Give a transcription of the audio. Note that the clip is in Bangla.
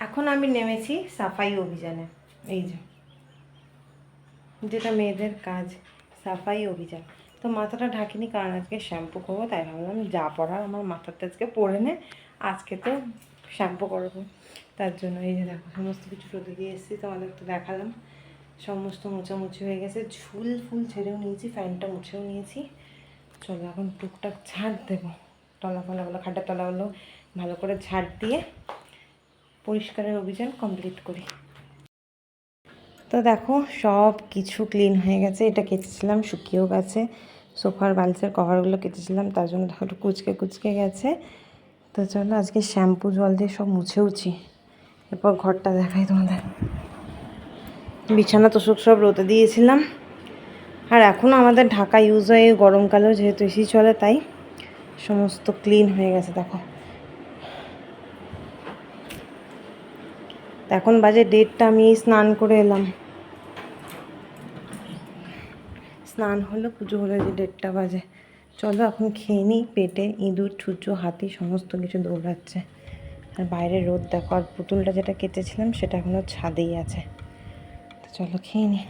এখন আমি নেমেছি সাফাই অভিযানে। এই যে যেটা মেয়েদের কাজ, সাফাই অভিযান। তো মাথাটা ঢাকিনি কারণ আজকে শ্যাম্পু করবো, তাই ভাবলাম যা পড়ার আমার মাথাটা আজকে পরে নে, আজকে তো শ্যাম্পু করবো। তার জন্য এই যে দেখো সমস্ত কিছু রোদে দিয়ে এসেছি, তোমাদের তো দেখালাম। সমস্ত মোছামুছি হয়ে গেছে, ঝুল ফুল ছেড়েও নিয়েছি, ফ্যানটা মুছেও নিয়েছি। চলো এখন টুকটাক ঝাড় দেবো, তলাফলাগুলো, খাটের তলাগুলো ভালো করে ঝাড় দিয়ে পরিষ্কারের অভিযান কমপ্লিট করি। তো দেখো সব কিছু ক্লিন হয়ে গেছে। এটা কেচেছিলাম, শুকিয়েও গেছে। সোফার বালিশের কভারগুলো কেচেছিলাম, তার জন্য দেখো একটু কুচকে কুচকে গেছে। তো চলো আজকে শ্যাম্পু জল দিয়ে সব মুছেওছি। এরপর ঘরটা দেখাই তোমাদের। বিছানা তোষক সব রোদে দিয়েছিলাম। আর এখনও আমাদের ঢাকা ইউজ হয় গরমকালেও, যেহেতু এসি চলে, তাই সমস্ত ক্লিন হয়ে গেছে। দেখো এখন বাজে 1:30, আমি স্নান করে এলাম। স্নান হলো, পুজো হলো, যে 1:30 বাজে। চলো এখন খেয়ে নিই, পেটে ইঁদুর ছুঁচো হাতি সমস্ত কিছু দৌড়াচ্ছে। আর বাইরে রোদ দেখো, আর পুতুলটা যেটা কেটেছিলাম সেটা এখনও ছাদেই আছে। তো চলো খেয়ে নিই।